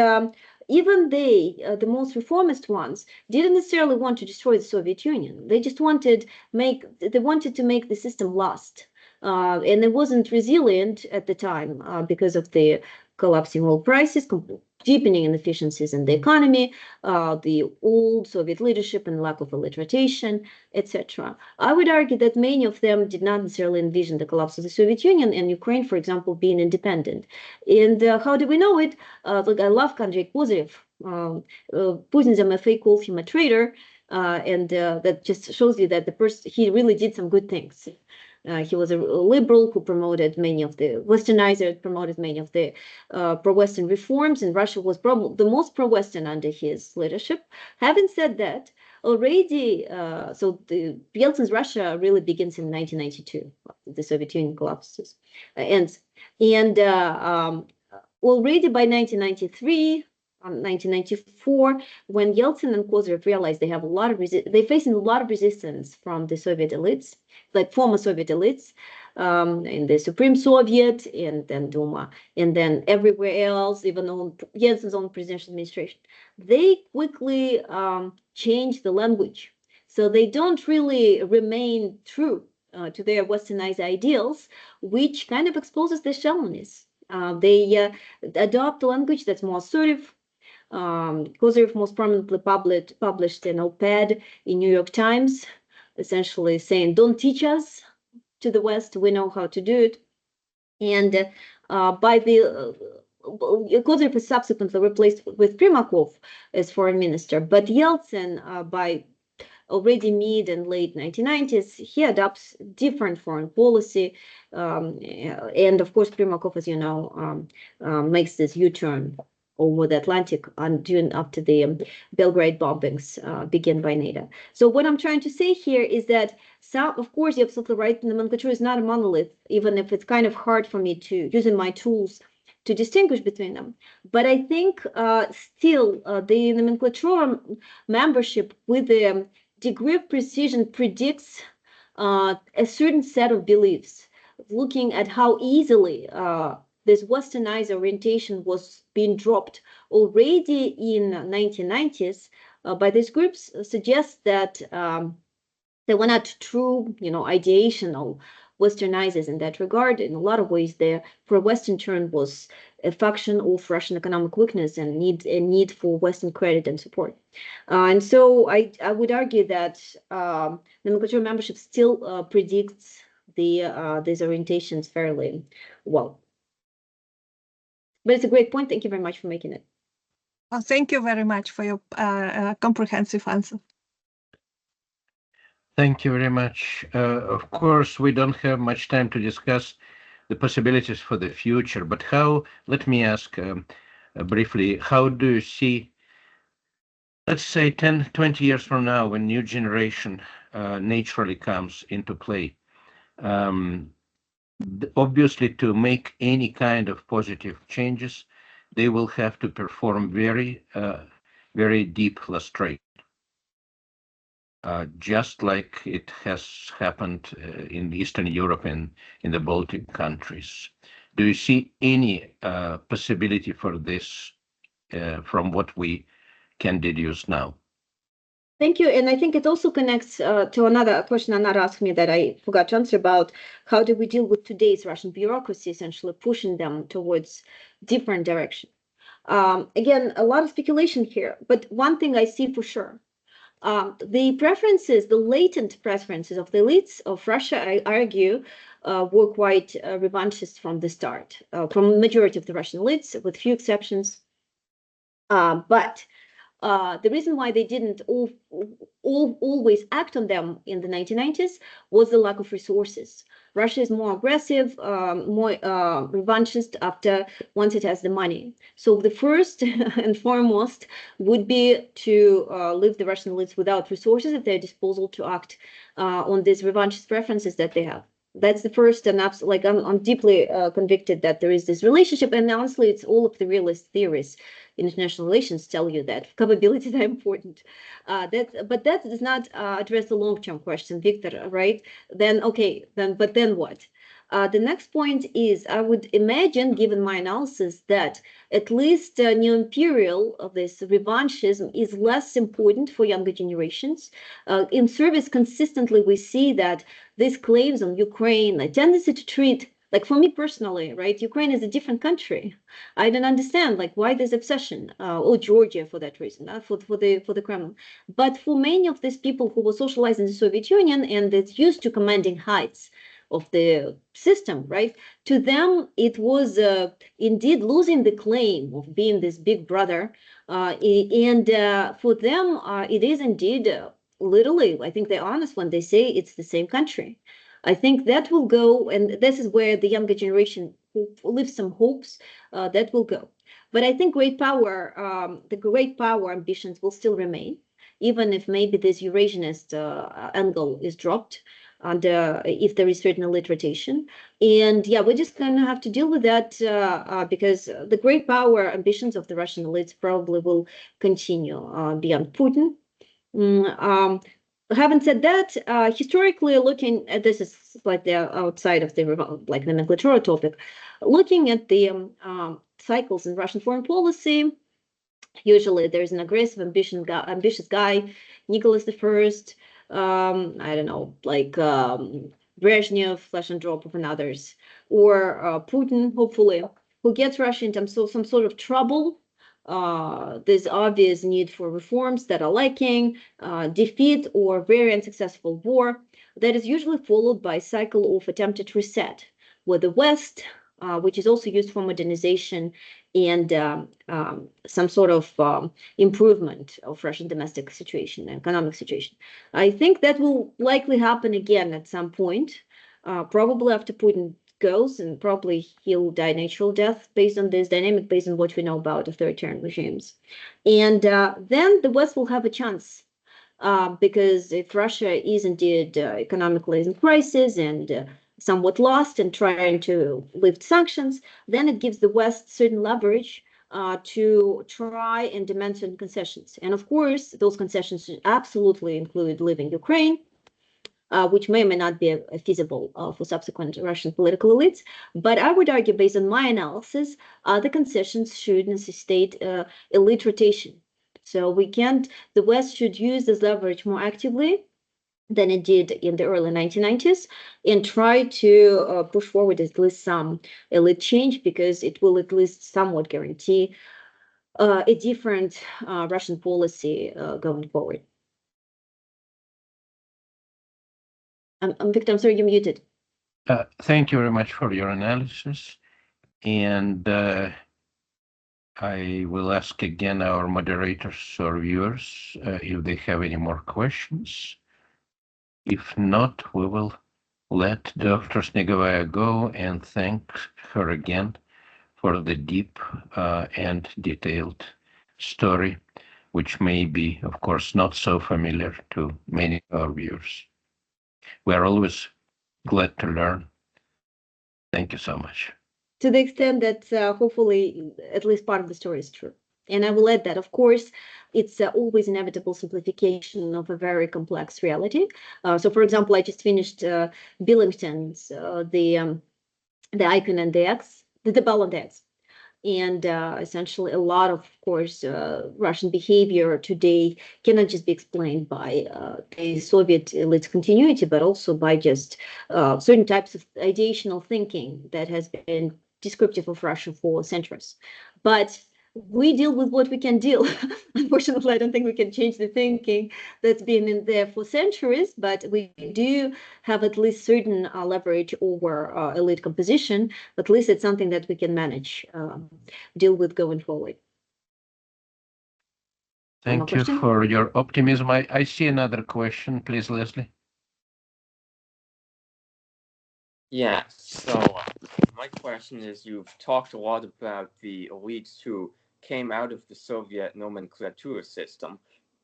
even they, the most reformist ones, didn't necessarily want to destroy the Soviet Union. They just wanted to make the system last. And it wasn't resilient at the time because of the collapsing oil prices, deepening inefficiencies in the economy, the old Soviet leadership and lack of illiteration, etc. I would argue that many of them did not necessarily envision the collapse of the Soviet Union and Ukraine, for example, being independent. And how do we know it? Like I love Andrei Kozyrev. Putin's MFA called him a traitor, and that just shows you that he really did some good things. He was a liberal who promoted many of the Westernizer, promoted many of the pro-Western reforms, and Russia was probably the most pro-Western under his leadership. Having said that, already, so the Yeltsin's Russia really begins in 1992, the Soviet Union collapses, ends, and already by 1993. 1994, when Yeltsin and Kozyrev realized they have they're facing a lot of resistance from the Soviet elites, like former Soviet elites, in the Supreme Soviet and then Duma, and then everywhere else, even on Yeltsin's own presidential administration, they quickly change the language. So they don't really remain true to their westernized ideals, which kind of exposes their shallowness. They adopt a language that's more assertive. Kozyrev most prominently published an op-ed in New York Times, essentially saying, don't teach us to the West, we know how to do it. And by the Kozyrev is subsequently replaced with Primakov as foreign minister, but Yeltsin, by already mid and late 1990s, he adopts different foreign policy. And of course, Primakov, as you know, makes this U-turn over the Atlantic after the Belgrade bombings began by NATO. So what I'm trying to say here is that of course, you're absolutely right, the nomenclature is not a monolith, even if it's kind of hard for me to, using my tools, to distinguish between them. But I think still the nomenclature membership with the degree of precision predicts a certain set of beliefs, looking at how easily this westernized orientation was being dropped already in 1990s by these groups suggests that they were not true, ideational westernizers in that regard. In a lot of ways, the pro-Western turn was a function of Russian economic weakness and need for Western credit and support. And so I would argue that nomenclature membership still predicts these orientations fairly well. But it's a great point. Thank you very much for making it. Thank you very much for your comprehensive answer. Thank you very much. Of course, we don't have much time to discuss the possibilities for the future, but let me ask briefly, how do you see, let's say 10, 20 years from now, when new generation naturally comes into play? Obviously, to make any kind of positive changes, they will have to perform very, very deep lustration, just like it has happened in Eastern Europe and in the Baltic countries. Do you see any possibility for this from what we can deduce now? Thank you. And I think it also connects to another question Anna asked me that I forgot to answer about how do we deal with today's Russian bureaucracy, essentially pushing them towards different direction. Again, a lot of speculation here, but one thing I see for sure. The preferences, the latent preferences of the elites of Russia, I argue, were quite revanchist from the start, from the majority of the Russian elites, with few exceptions. But the reason why they didn't always act on them in the 1990s was the lack of resources. Russia is more aggressive, more revanchist after once it has the money. So the first and foremost would be to leave the Russian elites without resources at their disposal to act on these revanchist preferences that they have. That's the first, and like I'm deeply convicted that there is this relationship, and honestly, it's all of the realist theories in international relations tell you that capabilities are important. But that does not address the long-term question, Victor, right? Then okay, but then what? The next point is, I would imagine, given my analysis, that at least neo-imperial of this revanchism is less important for younger generations. In service, consistently, we see that these claims on Ukraine, a tendency to treat, like for me personally, right, Ukraine is a different country. I don't understand, like, why this obsession, or Georgia for that reason, for the Kremlin. But for many of these people who were socialized in the Soviet Union and it's used to commanding heights of the system, right? To them, it was indeed losing the claim of being this big brother. And for them, it is indeed literally, I think they're honest when they say it's the same country. I think that will go, and this is where the younger generation lives some hopes that will go. But I think the great power ambitions will still remain, even if maybe this Eurasianist angle is dropped, and if there is certain alliteration. And yeah, we're just going to have to deal with that because the great power ambitions of the Russian elites probably will continue beyond Putin. Having said that, historically looking at this is like the outside of the like nomenklatura topic, looking at the cycles in Russian foreign policy, usually there's an aggressive, ambitious guy, Nicholas I, I don't know, like Brezhnev, Flesh and Drop and others, or Putin, hopefully, who gets Russia into some sort of trouble. There's obvious need for reforms that are lacking, defeat or very unsuccessful war that is usually followed by a cycle of attempted reset, where the West, which is also used for modernization and some sort of improvement of Russian domestic situation, economic situation. I think that will likely happen again at some point, probably after Putin goes, and probably he'll die natural death based on this dynamic, based on what we know about authoritarian regimes. And then the West will have a chance, because if Russia is indeed economically in crisis and somewhat lost and trying to lift sanctions, then it gives the West certain leverage to try and demand certain concessions. And of course, those concessions should absolutely include leaving Ukraine, which may or may not be feasible for subsequent Russian political elites. But I would argue, based on my analysis, the concessions should necessitate elite rotation. So the West should use this leverage more actively than it did in the early 1990s and try to push forward at least some elite change, because it will at least somewhat guarantee a different Russian policy going forward. Victor, I'm sorry, you're muted. Thank you very much for your analysis. And I will ask again our moderators or viewers if they have any more questions. If not, we will let Dr. Snegovaya go and thank her again for the deep and detailed story, which may be, of course, not so familiar to many of our viewers. We are always glad to learn. Thank you so much. To the extent that hopefully at least part of the story is true. And I will add that, of course, it's always inevitable simplification of a very complex reality. So, for example, I just finished Billington's the icon and the X, the bell and the X. And essentially, a lot of course, Russian behavior today cannot just be explained by the Soviet elite's continuity, but also by just certain types of ideational thinking that has been descriptive of Russia for centuries. But we deal with what we can deal. Unfortunately, I don't think we can change the thinking that's been in there for centuries, but we do have at least certain leverage over elite composition. At least it's something that we can manage, deal with going forward. Thank you for your optimism. I see another question. Please, Leslie. Yeah, so my question is, you've talked a lot about the elites who came out of the Soviet nomenclatura system,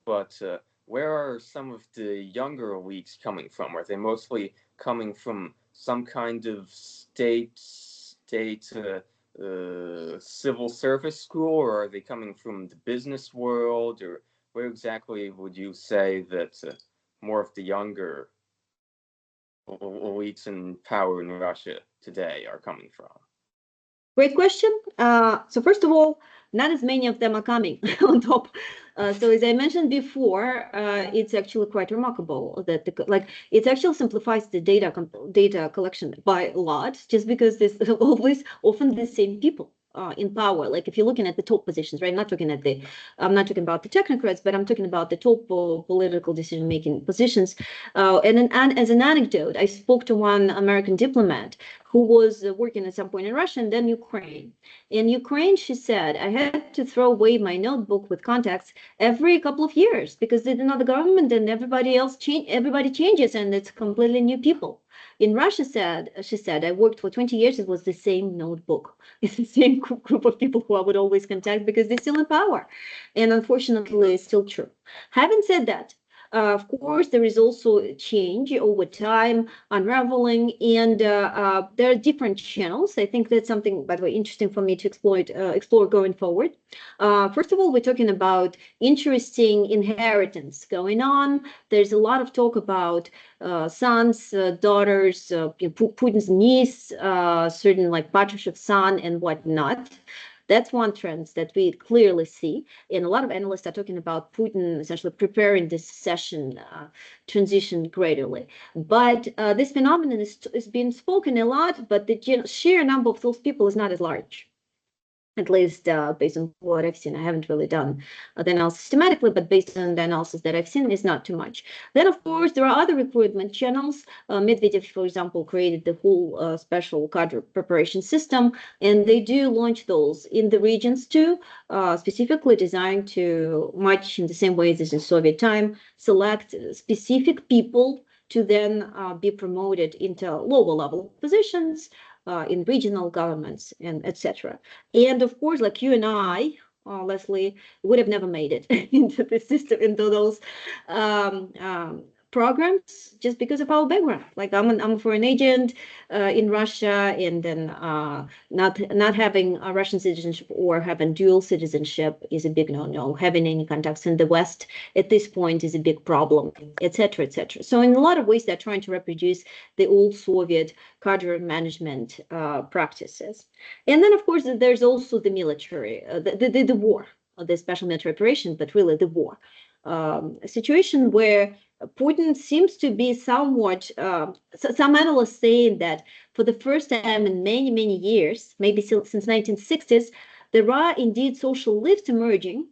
but where are some of the younger elites coming from? Are they mostly coming from some kind of state civil service school, or are they coming from the business world, or where exactly would you say that more of the younger elites in power in Russia today are coming from? Great question. So first of all, not as many of them are coming on top. So as I mentioned before, it's actually quite remarkable that it actually simplifies the data collection by a lot, just because there's always often the same people in power. Like if you're looking at the top positions, right? I'm not talking about the technocrats, but I'm talking about the top political decision-making positions. And as an anecdote, I spoke to one American diplomat who was working at some point in Russia and then Ukraine. In Ukraine, she said, I had to throw away my notebook with contacts every couple of years because they didn't know the government and everybody changes and it's completely new people. In Russia, she said, I worked for 20 years. It was the same notebook. It's the same group of people who I would always contact because they're still in power. And unfortunately, it's still true. Having said that, of course, there is also a change over time, unraveling, and there are different channels. I think that's something, by the way, interesting for me to explore going forward. First of all, we're talking about interesting inheritance going on. There's a lot of talk about sons, daughters, Putin's niece, certain like Patrushev's son and whatnot. That's one trend that we clearly see. And a lot of analysts are talking about Putin essentially preparing this secession transition gradually. But this phenomenon is being spoken a lot, but the sheer number of those people is not as large. At least based on what I've seen. I haven't really done the analysis systematically, but based on the analysis that I've seen, is not too much. Then, of course, there are other recruitment channels. Medvedev, for example, created the whole special cadre preparation system, and they do launch those in the regions too, specifically designed to, much in the same way as in Soviet time, select specific people to then be promoted into lower level positions in regional governments and etc. And of course, like you and I, Leslie, would have never made it into the system, into those programs, just because of our background. Like I'm a foreign agent in Russia, and then not having a Russian citizenship or having dual citizenship is a big no-no. Having any contacts in the West at this point is a big problem, etc., etc. So in a lot of ways, they're trying to reproduce the old Soviet cadre management practices. And then, of course, there's also the military, the war, the special military operations, but really the war. A situation where Putin seems to be somewhat, some analysts saying that for the first time in many, many years, maybe since 1960s, there are indeed social lifts emerging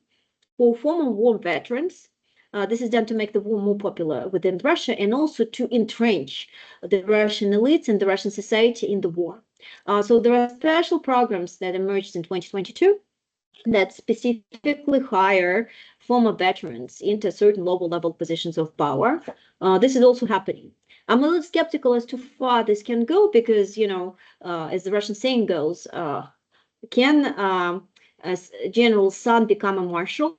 for former war veterans. This is done to make the war more popular within Russia and also to entrench the Russian elites and the Russian society in the war. So there are special programs that emerged in 2022 that specifically hire former veterans into certain lower level positions of power. This is also happening. I'm a little skeptical as to how far this can go because, as the Russian saying goes, can a general's son become a marshal?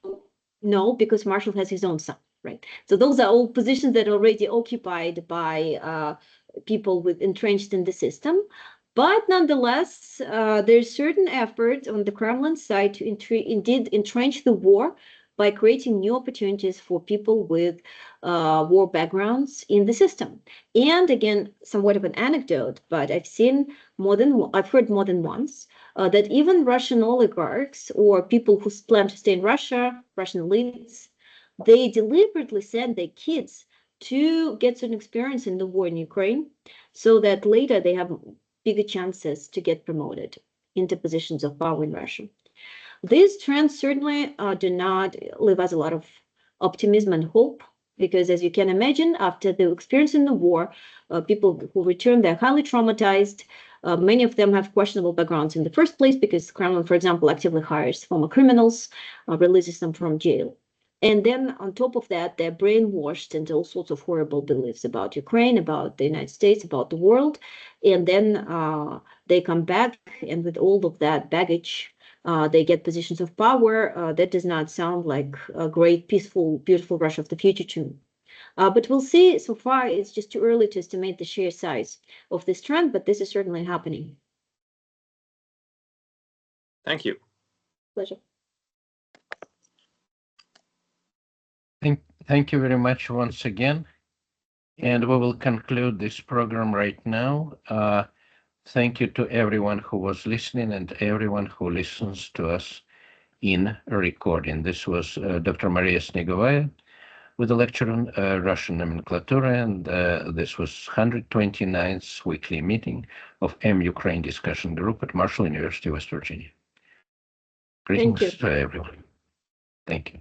No, because Marshall has his own son, right? So those are all positions that are already occupied by people entrenched in the system. But nonetheless, there's certain effort on the Kremlin side to indeed entrench the war by creating new opportunities for people with war backgrounds in the system. And again, somewhat of an anecdote, but I've heard more than once that even Russian oligarchs or people who plan to stay in Russia, Russian elites, they deliberately send their kids to get certain experience in the war in Ukraine so that later they have bigger chances to get promoted into positions of power in Russia. These trends certainly do not leave us a lot of optimism and hope, because as you can imagine, after the experience in the war, people who return, they're highly traumatized. Many of them have questionable backgrounds in the first place, because Kremlin, for example, actively hires former criminals, releases them from jail. And then on top of that, they're brainwashed into all sorts of horrible beliefs about Ukraine, about the United States, about the world. And then they come back, and with all of that baggage, they get positions of power. That does not sound like a great, peaceful, beautiful Russia of the future to me. But we'll see. So far, it's just too early to estimate the sheer size of this trend, but this is certainly happening. Thank you. Pleasure. Thank you very much once again. And we will conclude this program right now. Thank you to everyone who was listening and everyone who listens to us in recording. This was Dr. Maria Snegovaya with a lecture on Russian nomenclatura, and this was 129th weekly meeting of M-Ukraine discussion group at Marshall University, West Virginia. Greetings to everyone. Thank you.